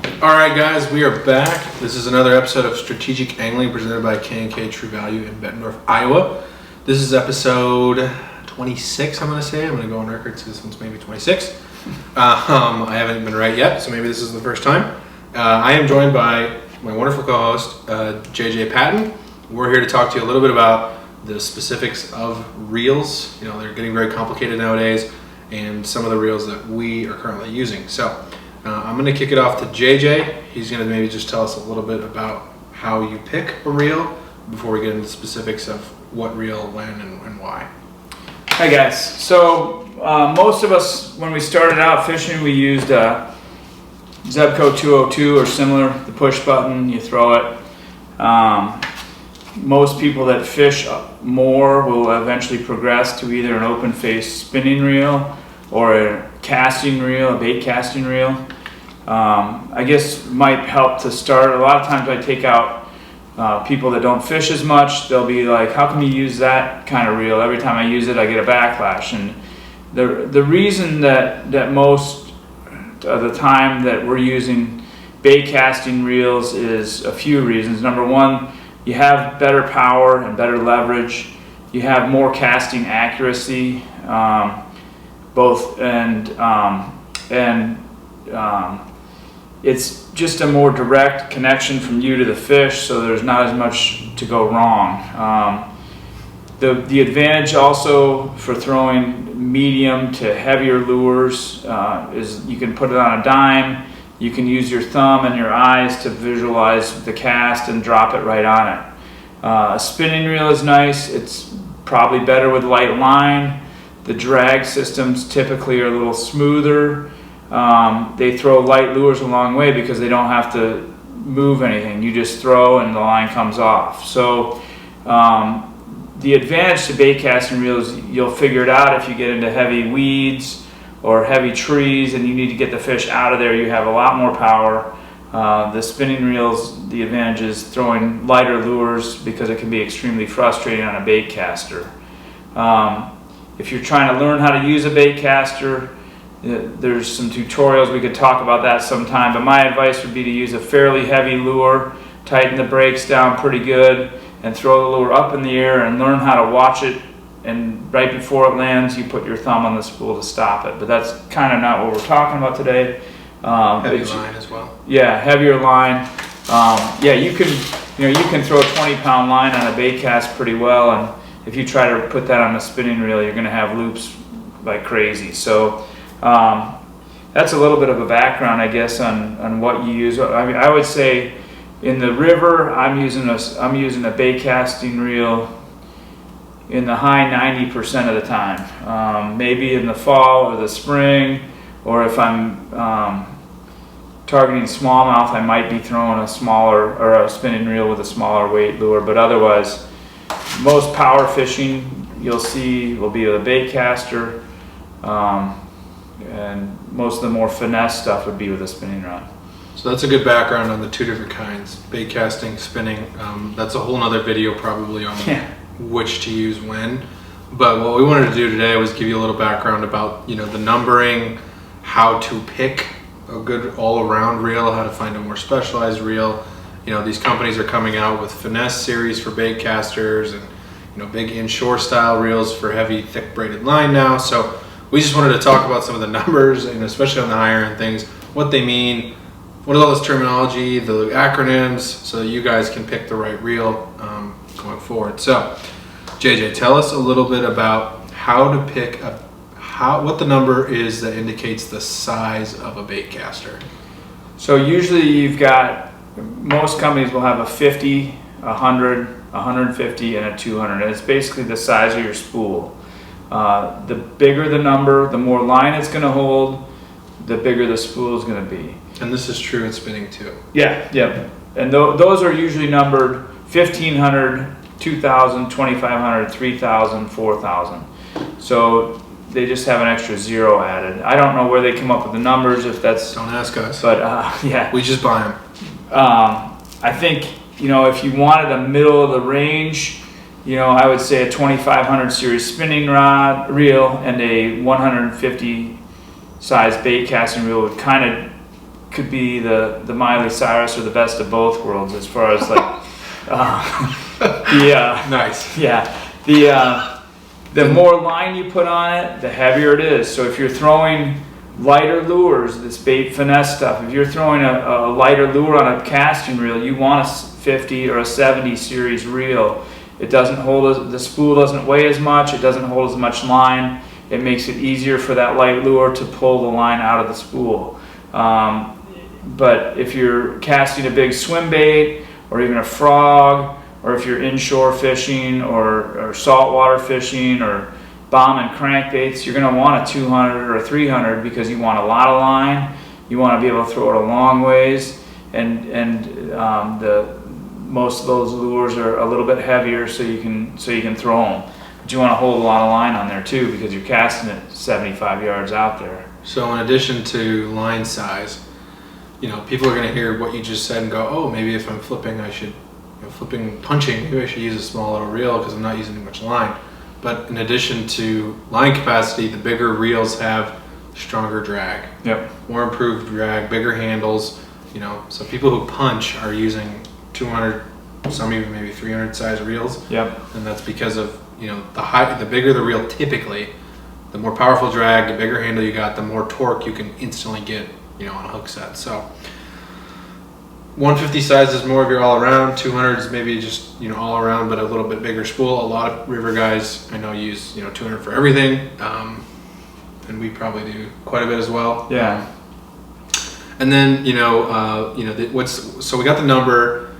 Alright guys, we are back. This is another episode of Strategic Angling presented by K&K True Value in Bettendorf, Iowa. This is episode 26, I'm going to say. I'm going to go on record, so this one's maybe 26. I haven't been right yet, so maybe this is the first time. I am joined by my wonderful co-host, JJ Patton. We're here to talk to you a little bit about the specifics of reels. You know, they're getting very complicated nowadays, and some of the reels that we are currently using. So I'm going to kick it off to JJ. He's going to maybe just tell us a little bit about how you pick a reel before we get into the specifics of what reel, when, and why. Hi guys. So most of us, when we started out fishing, we used Zebco 202 or similar, the push button, you throw it. Most people that fish more will eventually progress to either an open face spinning reel or a casting reel, a bait casting reel. I guess might help to start. A lot of times I take out people that don't fish as much. They'll be like, how can you use that kind of reel? Every time I use it, I get a backlash. And the reason that most of the time that we're using bait casting reels is a few reasons. Number one, you have better power and better leverage. You have more casting accuracy. It's just a more direct connection from you to the fish, so there's not as much to go wrong. The advantage also for throwing medium to heavier lures is you can put it on a dime. You can use your thumb and your eyes to visualize the cast and drop it right on it. A spinning reel is nice. It's probably better with light line. The drag systems typically are a little smoother. They throw light lures a long way because they don't have to move anything. You just throw and the line comes off. So the advantage to bait casting reels, you'll figure it out if you get into heavy weeds or heavy trees and you need to get the fish out of there. You have a lot more power. The spinning reels, the advantage is throwing lighter lures because it can be extremely frustrating on a bait caster. If you're trying to learn how to use a bait caster, there's some tutorials. We could talk about that sometime, but my advice would be to use a fairly heavy lure, tighten the brakes down pretty good, and throw the lure up in the air and learn how to watch it, and right before it lands you put your thumb on the spool to stop it. But that's kind of not what we're talking about today. Heavy line as well. Yeah, heavier line. Yeah, you can throw a 20-pound line on a bait cast pretty well, and if you try to put that on a spinning reel, you're going to have loops like crazy. So that's a little bit of a background, I guess, on what you use. I mean, I would say in the river, I'm using a bait casting reel in the high 90% of the time. Maybe in the fall or the spring, or if I'm targeting smallmouth, I might be throwing a smaller or a spinning reel with a smaller weight lure. But otherwise, most power fishing you'll see will be with a bait caster, and most of the more finesse stuff would be with a spinning rod. So that's a good background on the two different kinds, bait casting, spinning. That's a whole nother video probably on which to use when. But what we wanted to do today was give you a little background about, you know, the numbering, how to pick a good all-around reel, how to find a more specialized reel. You know, these companies are coming out with finesse series for bait casters and, you know, big inshore style reels for heavy, thick braided line now. So we just wanted to talk about some of the numbers, and especially on the higher end things, what they mean, what is all this terminology, the acronyms, so that you guys can pick the right reel going forward. So JJ, tell us a little bit about how to pick what the number is that indicates the size of a bait caster. So usually you've got, most companies will have a 50, 100, 150, and a 200, and it's basically the size of your spool. The bigger the number, the more line it's going to hold, the bigger the spool is going to be. And this is true in spinning too. Yeah, yeah. And those are usually numbered 1,500, 2,000, 2,500, 3,000, 4,000. So they just have an extra zero added. I don't know where they come up with the numbers, if that's... Don't ask us. But yeah. We just buy them. I think, you know, if you wanted a middle of the range, you know, I would say a 2,500 series spinning reel and a 150 size bait casting reel would kind could be the Miley Cyrus or the best of both worlds as far as like Nice. Yeah, the more line you put on it, the heavier it is. So if you're throwing lighter lures, this bait finesse stuff, if you're throwing a lighter lure on a casting reel, you want a 50 or a 70 series reel. It doesn't hold the spool doesn't weigh as much, it doesn't hold as much line. It makes it easier for that light lure to pull the line out of the spool. But if you're casting a big swim bait or even a frog, or if you're inshore fishing or saltwater fishing or bombing crankbaits, you're going to want a 200 or a 300 because you want a lot of line. You want to be able to throw it a long ways, and most of those lures are a little bit heavier, so you can throw them. But you want to hold a lot of line on there too because you're casting it 75 yards out there. So in addition to line size, people are going to hear what you just said and go, oh, maybe if I'm flipping, I should, punching, maybe I should use a small little reel because I'm not using much line. But in addition to line capacity, the bigger reels have stronger drag. Yep. More improved drag, bigger handles. So people who punch are using 200, some even maybe 300 size reels. Yep. And that's because of the bigger the reel typically, the more powerful drag, the bigger handle you got, the more torque you can instantly get on a hook set. So 150 size is more of your all around. 200 is maybe just all around, but a little bit bigger spool. A lot of river guys I know use 200 for everything, and we probably do quite a bit as well. Yeah. And then so we got the number.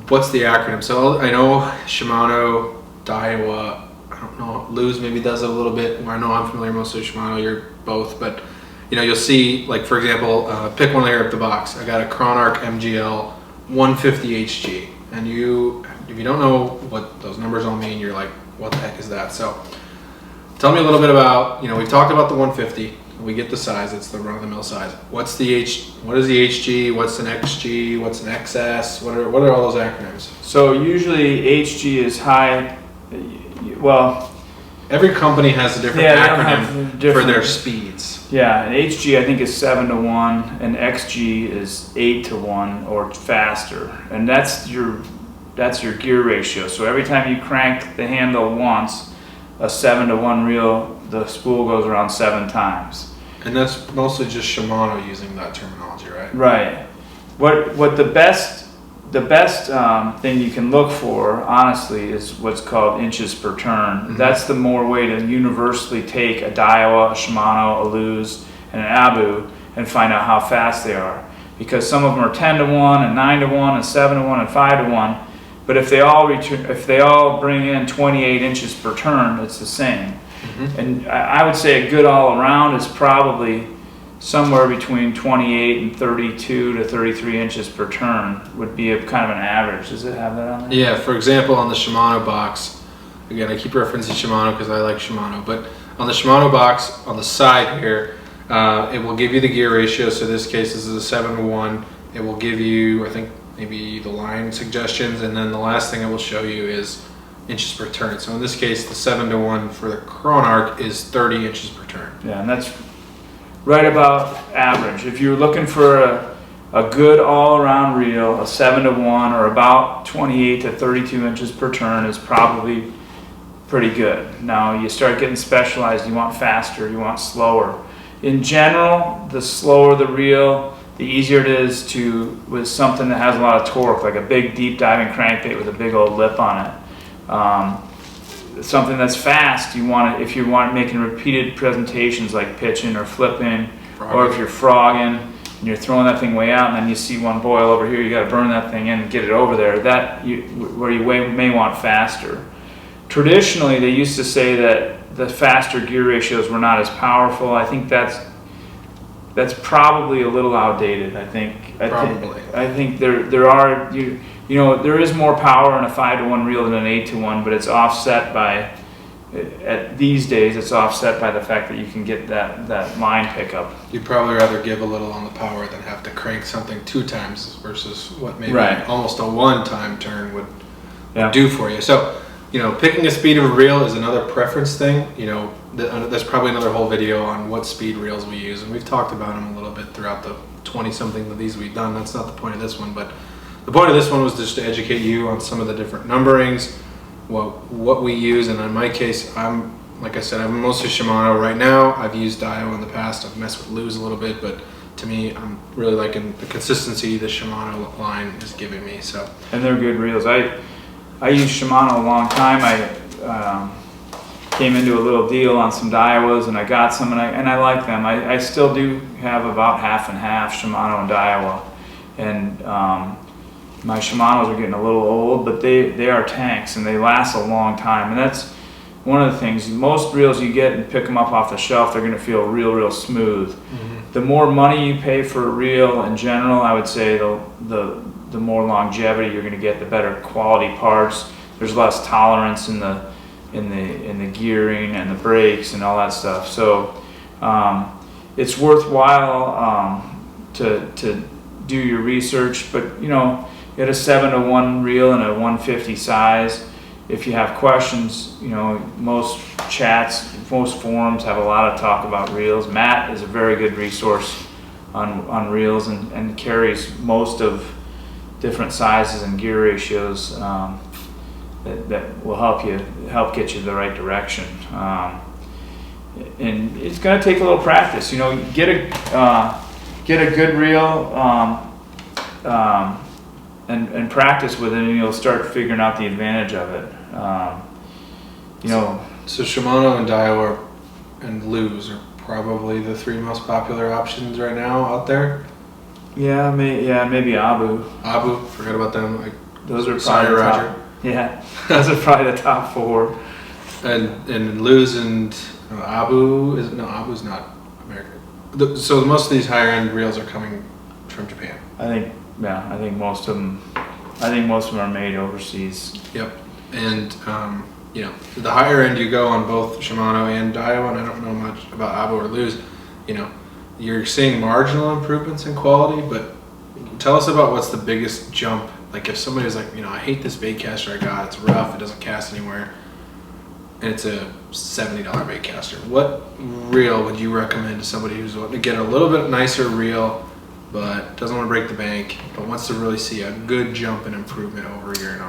What's the acronym? So I know Shimano, Daiwa, I don't know, Luz maybe does it a little bit. I know I'm familiar mostly with Shimano. You're both, but you'll see, like, for example, pick one here up the box. I got a Chronarch MGL 150 HG, and if you don't know what those numbers all mean, you're like, what the heck is that? So tell me a little bit about, we've talked about the 150. We get the size, it's the run-of-the-mill size. What is the HG? What's an XG? What's an XS? What are all those acronyms? So usually HG is high. Well, every company has a different acronym for their speeds. Yeah, an HG I think is 7 to 1, and XG is 8 to 1 or faster, and that's your gear ratio. So every time you crank the handle once, a 7 to 1 reel, the spool goes around 7 times. And that's mostly just Shimano using that terminology, right? Right. What the best thing you can look for, honestly, is what's called inches per turn. Mm-hmm. That's the more way to universally take a Daiwa, a Shimano, a Luz, and an Abu and find out how fast they are. Because some of them are 10 to 1, and 9 to 1, and 7 to 1, and 5 to 1. But if they all bring in 28 inches per turn, it's the same. Mm-hmm. And I would say a good all-around is probably somewhere between 28 and 32 to 33 inches per turn would be a kind of an average. Does it have that on there? Yeah, for example, on the Shimano box, again, I keep referencing Shimano because I like Shimano, but on the Shimano box, on the side here, it will give you the gear ratio. So this case, this is a 7 to 1. It will give you, I think, maybe the line suggestions, and then the last thing it will show you is inches per turn. So in this case, the 7 to 1 for the Chronarch is 30 inches per turn. Yeah, and that's right about average. If you're looking for a good all-around reel, a 7 to 1 or about 28 to 32 inches per turn is probably pretty good. Now you start getting specialized, you want faster, you want slower. In general, the slower the reel, the easier it is with something that has a lot of torque, like a big deep diving crankbait with a big old lip on it. Something that's fast, if you want making repeated presentations like pitching or flipping, or if you're frogging and you're throwing that thing way out and then you see one boil over here, you got to burn that thing in and get it over there. Where you may want faster. Traditionally, they used to say that the faster gear ratios were not as powerful. I think that's probably a little outdated. I think there is more power in a 5 to 1 reel than an 8 to 1, but it's offset by these days. It's offset by the fact that you can get that line pickup. You'd probably rather give a little on the power than have to crank something 2 times versus what maybe almost a 1-time turn would do for you. So, picking a speed of a reel is another preference thing. There's probably another whole video on what speed reels we use, and we've talked about them a little bit throughout the 20 something of these we've done. That's not the point of this one, but the point of this one was just to educate you on some of the different numberings, what we use. And in my case, like I said, I'm mostly Shimano right now. I've used Daiwa in the past. I've messed with Lose a little bit, but to me, I'm really liking the consistency the Shimano line is giving me. So, and they're good reels. I used Shimano a long time. I came into a little deal on some Daiwas, and I got some, and I like them. I still do have about half and half Shimano and Daiwa, and my Shimanos are getting a little old, but they are tanks and they last a long time. And that's one of the things. Most reels you get and pick them up off the shelf, they're going to feel real smooth. The more money you pay for a reel in general, I would say the more longevity you're going to get, the better quality parts. There's less tolerance in the gearing and the brakes and all that stuff. So it's worthwhile to do your research. But you know, get a 7-to-1 reel and a 150 size. If you have questions, you know, most chats, most forums have a lot of talk about reels. Matt is a very good resource on reels and carries most of different sizes and gear ratios that will help get you the right direction. And it's going to take a little practice. You know, get a good reel and practice with it, and you'll start figuring out the advantage of it. You know, so Shimano and Daiwa and Lose are probably the three most popular options right now out there. Yeah, maybe Abu. Forget about them. Those are Sorry, probably the Roger. top. Yeah, those are probably the top four. And Lose and Abu's not American. So most of these higher end reels are coming from Japan. I think most of them are made overseas. Yep. And you know, the higher end you go on both Shimano and Daiwa, and I don't know much about Abu or Lose, you know, you're seeing marginal improvements in quality, but tell us about what's the biggest jump. Like if somebody's like, you know, I hate this bait caster I got, it's rough, it doesn't cast anywhere, and it's a $70 bait caster. What reel would you recommend to somebody who's wanting to get a little bit nicer reel, but doesn't want to break the bank, but wants to really see a good jump in improvement over your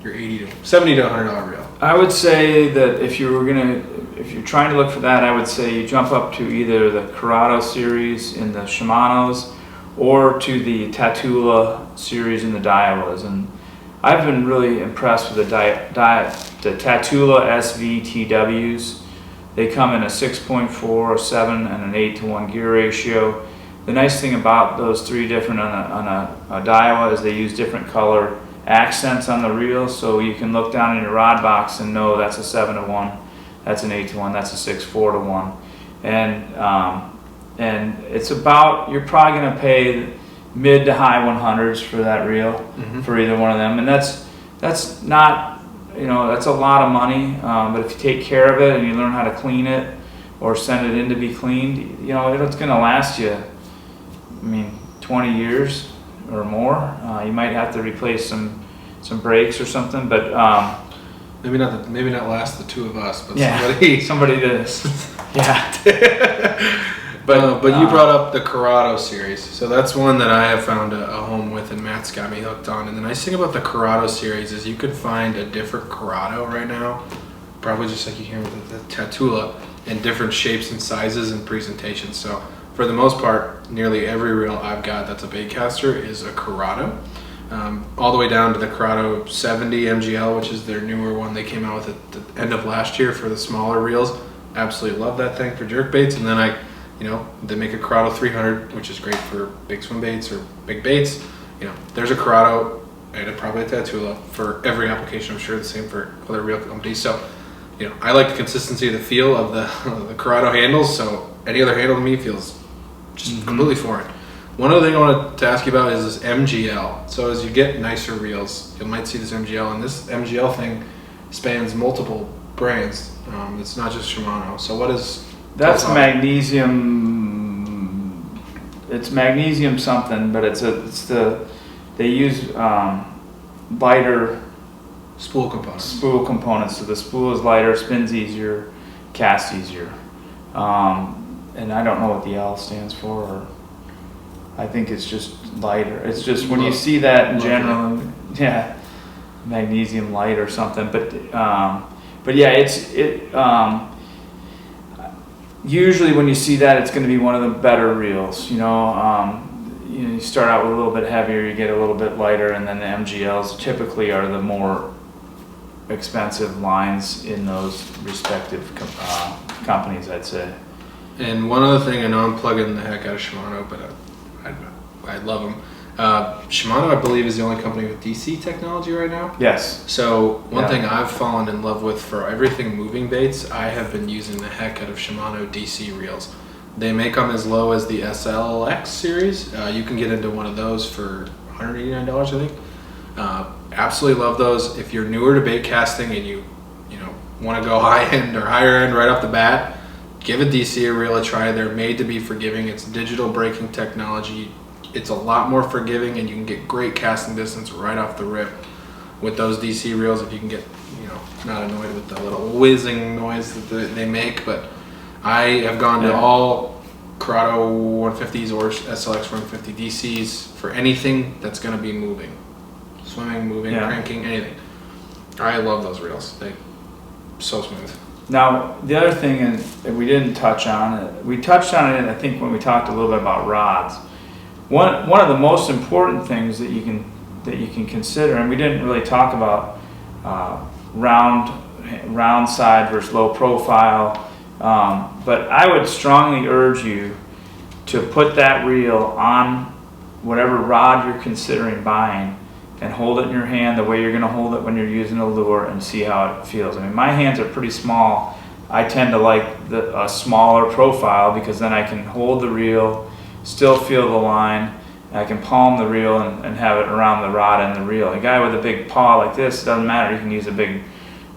$70 to $100 reel? I would say that if you're trying to look for that, I would say you jump up to either the Corrado series in the Shimanos or to the Tatula series in the Daiwas. And I've been really impressed with the Tatula SVTWs. They come in a 6.4, a 7, and an 8-to-1 gear ratio. The nice thing about those three different on a Daiwa is they use different color accents on the reel, so you can look down in your rod box and know that's a 7-to-1, that's an 8-to-1, that's a 6.4-to-1, and it's about, you're probably going to pay mid to high 100s for that reel for either one of them, and that's not, you know, that's a lot of money, but if you take care of it and you learn how to clean it or send it in to be cleaned, you know, it's going to last you, 20 years or more. You might have to replace some brakes or something, but maybe not last the two of us, but yeah, somebody to yeah. But you brought up the Corrado series, so that's one that I have found a home with, and Matt's got me hooked on. And the nice thing about the Corrado series is you can find a different Corrado right now, probably just like you hear with the Tatula, in different shapes and sizes and presentations. So for the most part, nearly every reel I've got that's a baitcaster is a Corrado. All the way down to the Corrado 70 MGL, which is their newer one they came out with at the end of last year for the smaller reels. Absolutely love that thing for jerk baits. And then they make a Corrado 300, which is great for big swim baits or big baits. You know, there's a Corrado and probably a Tatula for every application. I'm sure the same for other reel companies. So, you know, I like the consistency of the feel of the Corrado handles. So any other handle to me feels just completely foreign. One other thing I wanted to ask you about is this MGL. So as you get nicer reels, you might see this MGL, and this MGL thing spans multiple brands. It's not just Shimano. So what is... That's magnesium. It's magnesium something, but they use lighter spool components. So the spool is lighter, spins easier, casts easier. And I don't know what the L stands for. I think it's just lighter. It's just when you see that in general, yeah, magnesium light or something. But yeah, usually when you see that, it's going to be one of the better reels. You start out with a little bit heavier, you get a little bit lighter, and then the MGLs typically are the more expensive lines in those respective companies, I'd say. And one other thing, I know I'm plugging the heck out of Shimano, but I love them. Shimano, I believe, is the only company with DC technology right now. Yes. So one thing I've fallen in love with for everything moving baits, I have been using the heck out of Shimano DC Reels. They make them as low as the SLX series. You can get into one of those for $189, I think. Absolutely love those. If you're newer to bait casting and you want to go high end or higher end right off the bat, give a DC reel a try. They're made to be forgiving. It's digital braking technology. It's a lot more forgiving, and you can get great casting distance right off the rip with those DC reels. If you can get not annoyed with the little whizzing noise that they make. But I have gone to all Corrado 150s or SLX 150 DCs for anything that's going to be moving. Swimming, moving, cranking, anything. I love those reels. They're so smooth. Now, the other thing that we didn't touch on, we touched on it, I think, when we talked a little bit about rods. One of the most important things that you can consider, and we didn't really talk about round side versus low profile, but I would strongly urge you to put that reel on whatever rod you're considering buying and hold it in your hand the way you're going to hold it when you're using a lure and see how it feels. I mean, my hands are pretty small. I tend to like a smaller profile because then I can hold the reel, still feel the line, and I can palm the reel and have it around the rod and the reel. A guy with a big paw like this, it doesn't matter. You can use a big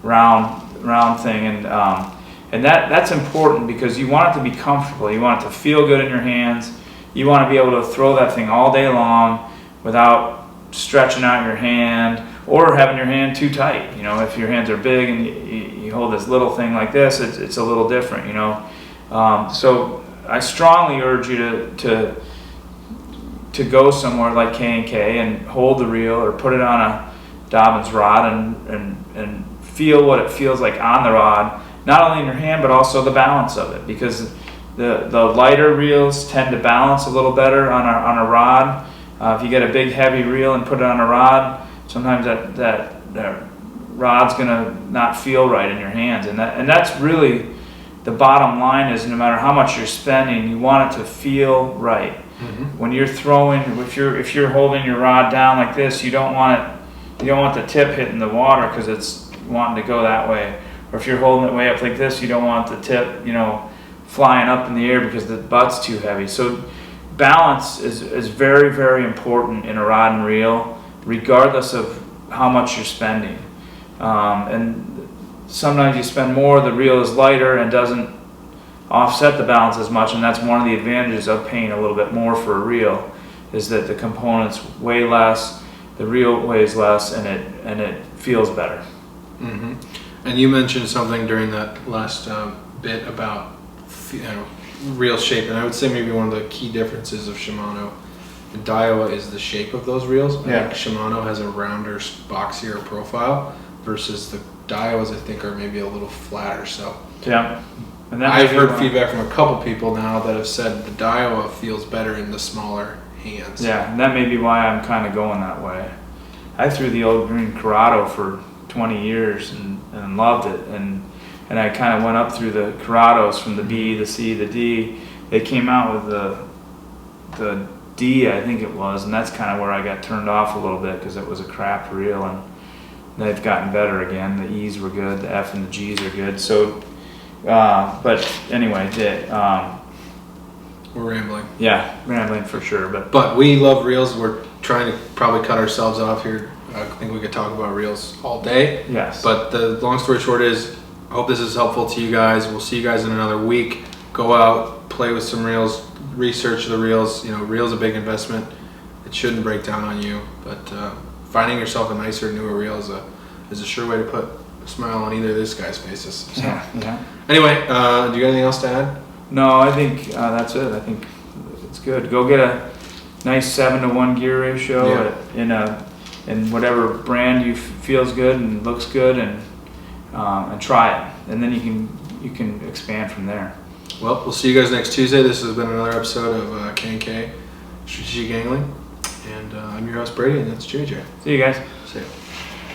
round thing, and that's important because you want it to be comfortable. You want it to feel good in your hands. You want to be able to throw that thing all day long without stretching out your hand or having your hand too tight. If your hands are big and you hold this little thing like this, it's a little different. So I strongly urge you to go somewhere like K&K and hold the reel or put it on a Dobbins rod and feel what it feels like on the rod, not only in your hand but also the balance of it, because the lighter reels tend to balance a little better on a rod. If you get a big heavy reel and put it on a rod, sometimes that rod's gonna not feel right in your hands, and that's really the bottom line. Is no matter how much you're spending, you want it to feel right. Mm-hmm. When you're throwing, if you're holding your rod down like this, you don't want the tip hitting the water because it's wanting to go that way. Or if you're holding it way up like this, you don't want the tip, flying up in the air because the butt's too heavy. So balance is very, very important in a rod and reel, regardless of how much you're spending. And sometimes you spend more, the reel is lighter and doesn't offset the balance as much, and that's one of the advantages of paying a little bit more for a reel, is that the components weigh less, the reel weighs less, and it feels better. Mm-hmm. And you mentioned something during that last bit about reel shape, and I would say maybe one of the key differences of Shimano and Daiwa is the shape of those reels. I think Shimano has a rounder, boxier profile versus the Daiwas, I think, are maybe a little flatter. So yeah, and I've heard feedback from a couple people now that have said the Daiwa feels better in the smaller hands. Yeah, and that may be why I'm kind of going that way. I threw the old green Corrado for 20 years and loved it, and I kind of went up through the Corrados from the B, the C, the D. They came out with the D, I think it was, and that's kind of where I got turned off a little bit because it was a crap reel, and they've gotten better again. The E's were good, the F and the G's are good. So, but anyway, we're rambling. Yeah, rambling for sure. But we love reels. We're trying to probably cut ourselves off here. I think we could talk about reels all day. Yes. But the long story short is, I hope this is helpful to you guys. We'll see you guys in another week. Go out, play with some reels, research the reels. Reels a big investment. It shouldn't break down on you, but finding yourself a nicer, newer reel is a sure way to put a smile on either of this guy's faces. So. Yeah. Anyway, do you got anything else to add? No, I think that's it. I think it's good. Go get nice 7-to-1 gear ratio Yeah. in whatever brand you feels good and looks good, and try it, and then you can expand from there. Well, we'll see you guys next Tuesday. This has been another episode of K&K Strategic Angling, and I'm your host Brady, and that's JJ. See you guys. See ya.